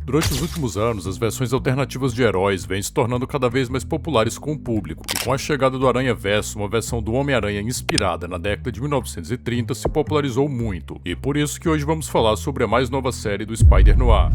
Durante os últimos anos, as versões alternativas de heróis vêm se tornando cada vez mais populares com o público, e com a chegada do Aranhaverso, uma versão do Homem-Aranha inspirada na década de 1930 se popularizou muito, e por isso que hoje vamos falar sobre a mais nova série do Spider-Noir.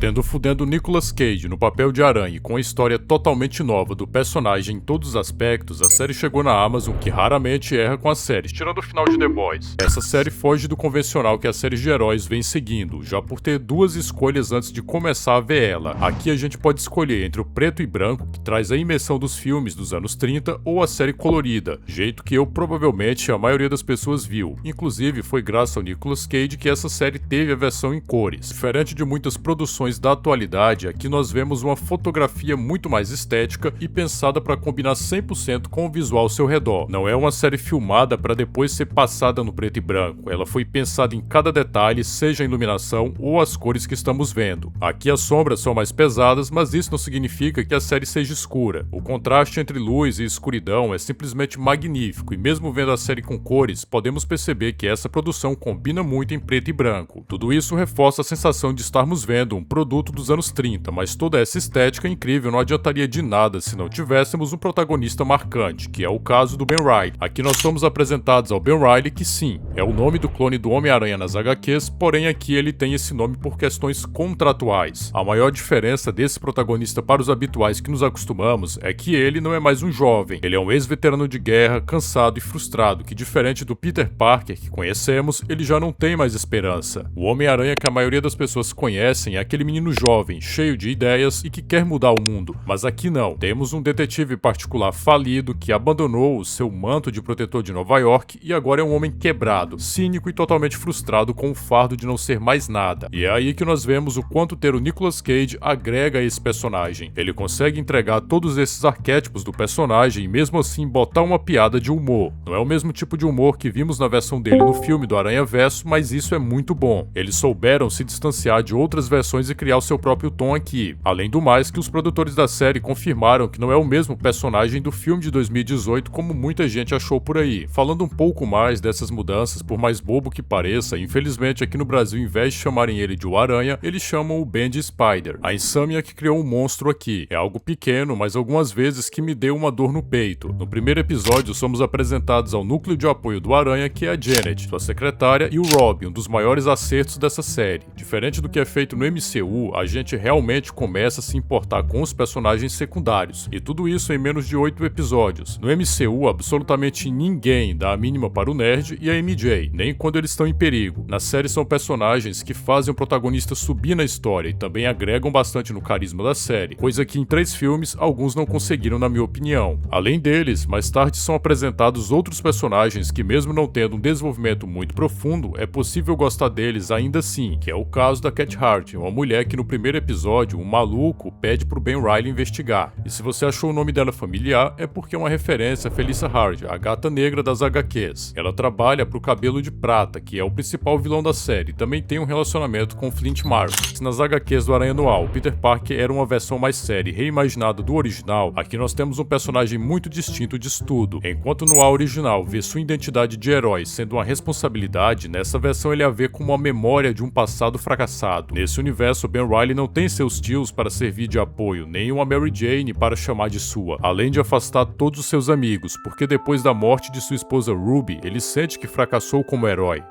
Tendo fudendo Nicolas Cage no papel de Aranha e com a história totalmente nova do personagem em todos os aspectos, a série chegou na Amazon, que raramente erra com as séries, tirando o final de The Boys. Essa série foge do convencional que as séries de heróis vêm seguindo, já por ter duas escolhas antes de começar a ver ela. Aqui a gente pode escolher entre o preto e branco, que traz a imersão dos filmes dos anos 30, ou a série colorida, jeito que eu provavelmente a maioria das pessoas viu. Inclusive, foi graças ao Nicolas Cage que essa série teve a versão em cores. Diferente de muitas produções da atualidade, aqui nós vemos uma fotografia muito mais estética e pensada para combinar 100% com o visual ao seu redor. Não é uma série filmada para depois ser passada no preto e branco, ela foi pensada em cada detalhe, seja a iluminação ou as cores que estamos vendo. Aqui as sombras são mais pesadas, mas isso não significa que a série seja escura. O contraste entre luz e escuridão é simplesmente magnífico, e mesmo vendo a série com cores, podemos perceber que essa produção combina muito em preto e branco. Tudo isso reforça a sensação de estarmos vendo um produto dos anos 30, mas toda essa estética incrível não adiantaria de nada se não tivéssemos um protagonista marcante, que é o caso do Ben Reilly. Aqui nós somos apresentados ao Ben Reilly, que sim, é o nome do clone do Homem-Aranha nas HQs, porém aqui ele tem esse nome por questões contratuais. A maior diferença desse protagonista para os habituais que nos acostumamos é que ele não é mais um jovem, ele é um ex-veterano de guerra, cansado e frustrado, que diferente do Peter Parker que conhecemos, ele já não tem mais esperança. O Homem-Aranha que a maioria das pessoas conhecem é aquele menino jovem, cheio de ideias e que quer mudar o mundo, mas aqui não. Temos um detetive particular falido que abandonou o seu manto de protetor de Nova York e agora é um homem quebrado, cínico e totalmente frustrado com o fardo de não ser mais nada. E é aí que nós vemos o quanto ter o Nicolas Cage agrega a esse personagem. Ele consegue entregar todos esses arquétipos do personagem e mesmo assim botar uma piada de humor. Não é o mesmo tipo de humor que vimos na versão dele no filme do Aranhaverso, mas isso é muito bom. Eles souberam se distanciar de outras versões e criar o seu próprio tom aqui. Além do mais, que os produtores da série confirmaram que não é o mesmo personagem do filme de 2018 como muita gente achou por aí. Falando um pouco mais dessas mudanças, por mais bobo que pareça, infelizmente aqui no Brasil, em vez de chamarem ele de o Aranha, eles chamam o Ben de Spider. A Insomniac que criou um monstro aqui. É algo pequeno, mas algumas vezes que me deu uma dor no peito. No primeiro episódio, somos apresentados ao núcleo de apoio do Aranha, que é a Janet, sua secretária, e o Rob, um dos maiores acertos dessa série. Diferente do que é feito no MCU, a gente realmente começa a se importar com os personagens secundários, e tudo isso em menos de 8 episódios. No MCU, absolutamente ninguém dá a mínima para o Nerd e a MJ, nem quando eles estão em perigo. Na série são personagens que fazem o protagonista subir na história e também agregam bastante no carisma da série, coisa que em 3 filmes alguns não conseguiram, na minha opinião. Além deles, mais tarde são apresentados outros personagens que, mesmo não tendo um desenvolvimento muito profundo, é possível gostar deles ainda assim, que é o caso da Cat Hart, uma mulher que no primeiro episódio, um maluco pede pro Ben Reilly investigar. E se você achou o nome dela familiar, é porque é uma referência a Felicia Hard, a gata negra das HQs. Ela trabalha pro Cabelo de Prata, que é o principal vilão da série, e também tem um relacionamento com Flint Marko. Nas HQs do Aranha Noir, o Peter Parker era uma versão mais séria e reimaginada do original, aqui nós temos um personagem muito distinto disso tudo. Enquanto no original vê sua identidade de herói sendo uma responsabilidade, nessa versão ele a vê como uma memória de um passado fracassado. Nesse universo, Ben Reilly não tem seus tios para servir de apoio, nem uma Mary Jane para chamar de sua, além de afastar todos os seus amigos, porque depois da morte de sua esposa Ruby, ele sente que fracassou como herói.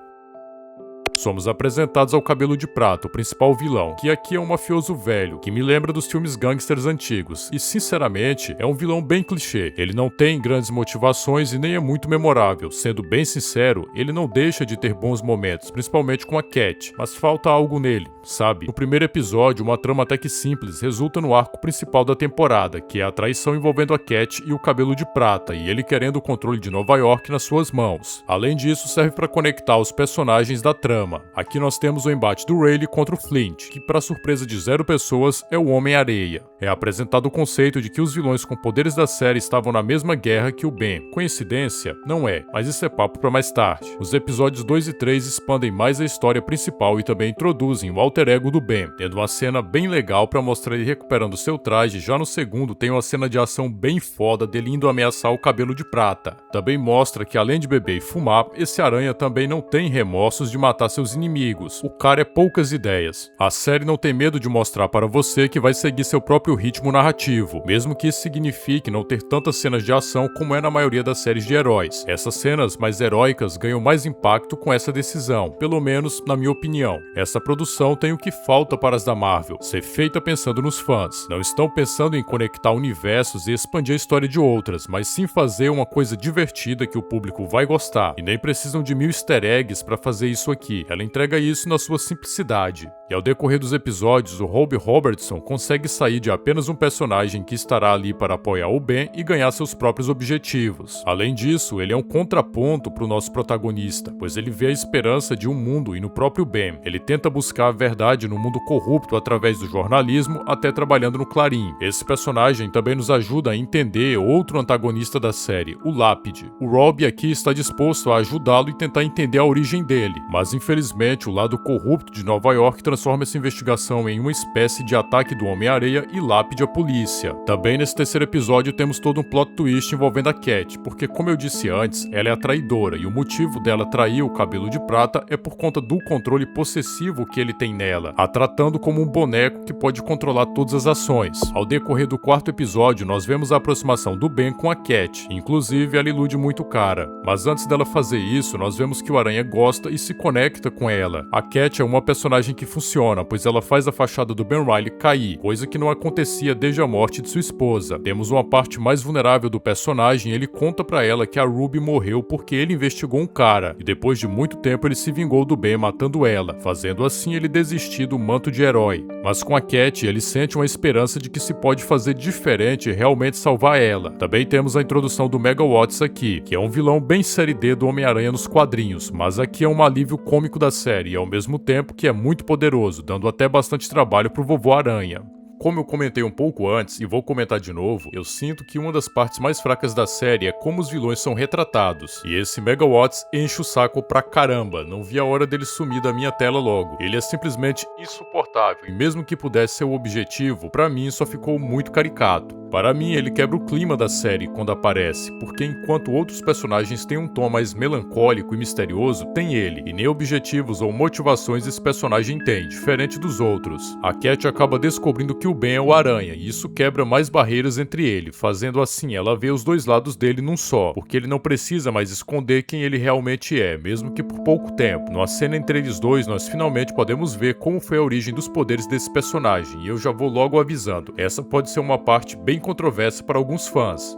Somos apresentados ao Cabelo de Prata, o principal vilão, que aqui é um mafioso velho, que me lembra dos filmes gangsters antigos, e sinceramente, é um vilão bem clichê. Ele não tem grandes motivações e nem é muito memorável. Sendo bem sincero, ele não deixa de ter bons momentos, principalmente com a Cat, mas falta algo nele, sabe? No primeiro episódio, uma trama até que simples resulta no arco principal da temporada, que é a traição envolvendo a Cat e o Cabelo de Prata, e ele querendo o controle de Nova York nas suas mãos. Além disso, serve para conectar os personagens da trama. Aqui nós temos o embate do Rayleigh contra o Flint, que para surpresa de 0 pessoas é o Homem-Areia. É apresentado o conceito de que os vilões com poderes da série estavam na mesma guerra que o Ben. Coincidência? Não é, mas isso é papo para mais tarde. Os episódios 2 e 3 expandem mais a história principal e também introduzem o alter ego do Ben, tendo uma cena bem legal para mostrar ele recuperando seu traje. Já no segundo tem uma cena de ação bem foda dele indo ameaçar o Cabelo de Prata. Também mostra que além de beber e fumar, esse aranha também não tem remorsos de matar seus inimigos. O cara é poucas ideias. A série não tem medo de mostrar para você que vai seguir seu próprio ritmo narrativo, mesmo que isso signifique não ter tantas cenas de ação como é na maioria das séries de heróis. Essas cenas mais heróicas ganham mais impacto com essa decisão, pelo menos na minha opinião. Essa produção tem o que falta para as da Marvel, ser feita pensando nos fãs. Não estão pensando em conectar universos e expandir a história de outras, mas sim fazer uma coisa divertida que o público vai gostar. E nem precisam de 1000 easter eggs para fazer isso aqui. Ela entrega isso na sua simplicidade. E ao decorrer dos episódios, o Robbie Robertson consegue sair de apenas um personagem que estará ali para apoiar o Ben e ganhar seus próprios objetivos. Além disso, ele é um contraponto para o nosso protagonista, pois ele vê a esperança de um mundo e no próprio Ben. Ele tenta buscar a verdade no mundo corrupto através do jornalismo, até trabalhando no Clarim. Esse personagem também nos ajuda a entender outro antagonista da série, o Lápide. O Robbie aqui está disposto a ajudá-lo e tentar entender a origem dele, mas infelizmente o lado corrupto de Nova York transforma essa investigação em uma espécie de ataque do Homem-Aranha e Lápide à polícia. Também nesse terceiro episódio temos todo um plot twist envolvendo a Cat, porque como eu disse antes, ela é a traidora e o motivo dela trair o Cabelo de Prata é por conta do controle possessivo que ele tem nela, a tratando como um boneco que pode controlar todas as ações. Ao decorrer do quarto episódio, nós vemos a aproximação do Ben com a Cat, inclusive ela ilude muito o cara. Mas antes dela fazer isso, nós vemos que o Aranha gosta e se conecta com ela. A Cat é uma personagem que funciona, pois ela faz a fachada do Ben Reilly cair, coisa que não acontecia desde a morte de sua esposa. Temos uma parte mais vulnerável do personagem e ele conta pra ela que a Ruby morreu porque ele investigou um cara, e depois de muito tempo ele se vingou do Ben matando ela, fazendo assim ele desistir do manto de herói. Mas com a Cat, ele sente uma esperança de que se pode fazer diferente e realmente salvar ela. Também temos a introdução do Megawatts aqui, que é um vilão bem série D do Homem-Aranha nos quadrinhos, mas aqui é um alívio cômico da série e ao mesmo tempo que é muito poderoso, dando até bastante trabalho pro Vovô Aranha. Como eu comentei um pouco antes, e vou comentar de novo, eu sinto que uma das partes mais fracas da série é como os vilões são retratados. E esse Megawatts enche o saco pra caramba, não vi a hora dele sumir da minha tela logo. Ele é simplesmente insuportável, e mesmo que pudesse ser o objetivo, pra mim só ficou muito caricato. Para mim, ele quebra o clima da série quando aparece, porque enquanto outros personagens têm um tom mais melancólico e misterioso, tem ele, e nem objetivos ou motivações esse personagem tem, diferente dos outros. A Cat acaba descobrindo que o Ben é o Aranha, e isso quebra mais barreiras entre ele, fazendo assim ela ver os dois lados dele num só, porque ele não precisa mais esconder quem ele realmente é, mesmo que por pouco tempo. Numa cena entre eles dois, nós finalmente podemos ver como foi a origem dos poderes desse personagem, e eu já vou logo avisando, essa pode ser uma parte bem controversa para alguns fãs.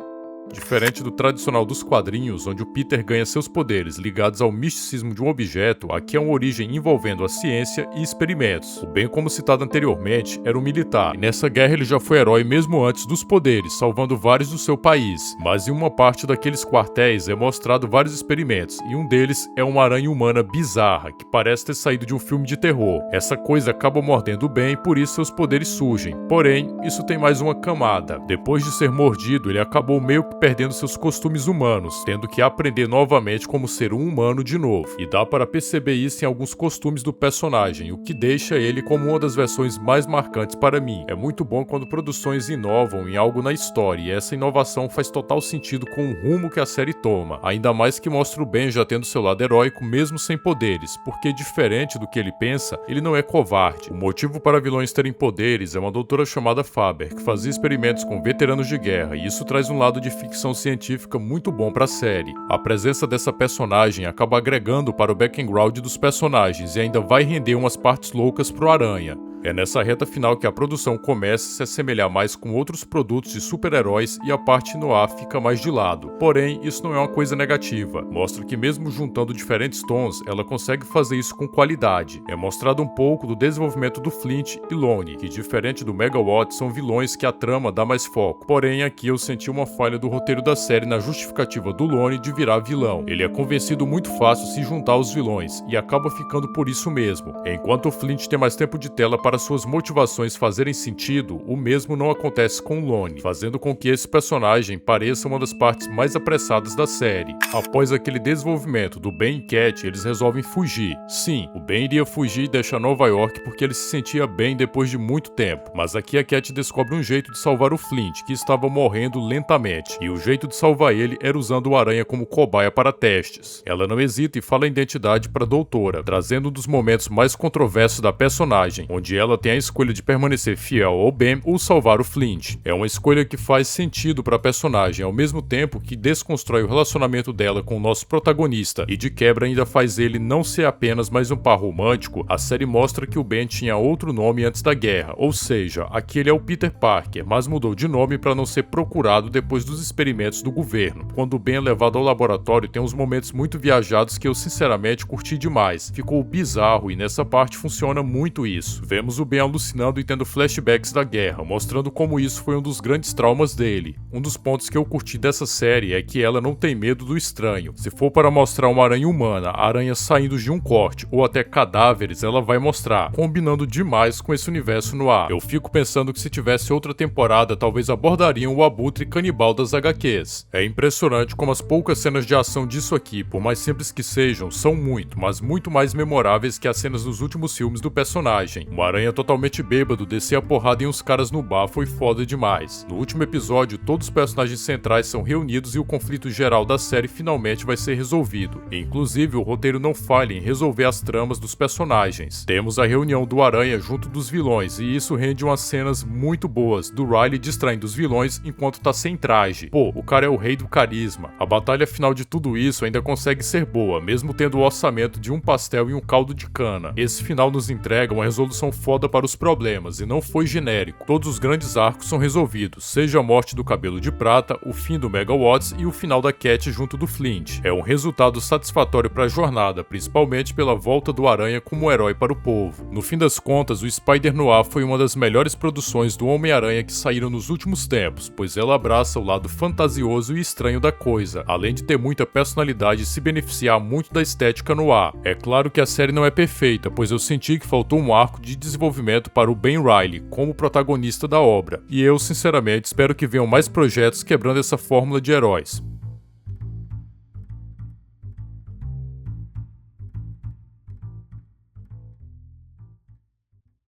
Diferente do tradicional dos quadrinhos, onde o Peter ganha seus poderes ligados ao misticismo de um objeto, aqui é uma origem envolvendo a ciência e experimentos. O Ben, como citado anteriormente, era um militar, e nessa guerra ele já foi herói mesmo antes dos poderes, salvando vários do seu país. Mas em uma parte daqueles quartéis é mostrado vários experimentos, e um deles é uma aranha humana bizarra, que parece ter saído de um filme de terror. Essa coisa acaba mordendo o Ben e por isso seus poderes surgem. Porém, isso tem mais uma camada. Depois de ser mordido, ele acabou meio que perdendo seus costumes humanos, tendo que aprender novamente como ser um humano de novo. E dá para perceber isso em alguns costumes do personagem, o que deixa ele como uma das versões mais marcantes para mim. É muito bom quando produções inovam em algo na história, e essa inovação faz total sentido com o rumo que a série toma, ainda mais que mostra o Ben já tendo seu lado heróico mesmo sem poderes, porque diferente do que ele pensa, ele não é covarde. O motivo para vilões terem poderes é uma doutora chamada Faber, que fazia experimentos com veteranos de guerra, e isso traz um lado de ficção científica muito bom para a série. A presença dessa personagem acaba agregando para o background dos personagens e ainda vai render umas partes loucas pro Aranha. É nessa reta final que a produção começa a se assemelhar mais com outros produtos de super-heróis e a parte noir fica mais de lado. Porém, isso não é uma coisa negativa. Mostra que mesmo juntando diferentes tons, ela consegue fazer isso com qualidade. É mostrado um pouco do desenvolvimento do Flint e Lone, que diferente do Megawatts são vilões que a trama dá mais foco. Porém, aqui eu senti uma falha do roteiro da série na justificativa do Lone de virar vilão. Ele é convencido muito fácil se juntar aos vilões e acaba ficando por isso mesmo, enquanto o Flint tem mais tempo de tela para para suas motivações fazerem sentido, o mesmo não acontece com Lone, fazendo com que esse personagem pareça uma das partes mais apressadas da série. Após aquele desenvolvimento do Ben e Cat, eles resolvem fugir. Sim, o Ben iria fugir e deixar Nova York porque ele se sentia bem depois de muito tempo, mas aqui a Cat descobre um jeito de salvar o Flint, que estava morrendo lentamente, e o jeito de salvar ele era usando o Aranha como cobaia para testes. Ela não hesita e fala a identidade para a doutora, trazendo um dos momentos mais controversos da personagem, onde ela tem a escolha de permanecer fiel ao Ben ou salvar o Flint. É uma escolha que faz sentido para a personagem, ao mesmo tempo que desconstrói o relacionamento dela com o nosso protagonista, e de quebra ainda faz ele não ser apenas mais um par romântico. A série mostra que o Ben tinha outro nome antes da guerra, ou seja, aquele é o Peter Parker, mas mudou de nome para não ser procurado depois dos experimentos do governo. Quando o Ben é levado ao laboratório, tem uns momentos muito viajados que eu sinceramente curti demais. Ficou bizarro e nessa parte funciona muito isso. Vemos o Ben alucinando e tendo flashbacks da guerra, mostrando como isso foi um dos grandes traumas dele. Um dos pontos que eu curti dessa série é que ela não tem medo do estranho. Se for para mostrar uma aranha humana, aranhas saindo de um corte ou até cadáveres, ela vai mostrar, combinando demais com esse universo no ar. Eu fico pensando que se tivesse outra temporada, talvez abordariam o abutre canibal das HQs. É impressionante como as poucas cenas de ação disso aqui, por mais simples que sejam, são muito, mas muito mais memoráveis que as cenas dos últimos filmes do personagem. Uma aranha totalmente bêbado descer a porrada em uns caras no bar foi foda demais. No último episódio, todos os personagens centrais são reunidos e o conflito geral da série finalmente vai ser resolvido. E, inclusive, o roteiro não falha em resolver as tramas dos personagens. Temos a reunião do Aranha junto dos vilões, e isso rende umas cenas muito boas, do Riley distraindo os vilões enquanto tá sem traje. Pô, o cara é o rei do carisma. A batalha final de tudo isso ainda consegue ser boa, mesmo tendo o orçamento de um pastel e um caldo de cana. Esse final nos entrega uma resolução foda para os problemas, e não foi genérico. Todos os grandes arcos são resolvidos, seja a morte do Cabelo de Prata, o fim do Megawatts e o final da Cat junto do Flint. É um resultado satisfatório para a jornada, principalmente pela volta do Aranha como herói para o povo. No fim das contas, o Spider-Noir foi uma das melhores produções do Homem-Aranha que saíram nos últimos tempos, pois ela abraça o lado fantasioso e estranho da coisa, além de ter muita personalidade e se beneficiar muito da estética no ar. É claro que a série não é perfeita, pois eu senti que faltou um arco de desenvolvimento para o Ben Reilly como protagonista da obra, e eu sinceramente espero que venham mais projetos quebrando essa fórmula de heróis.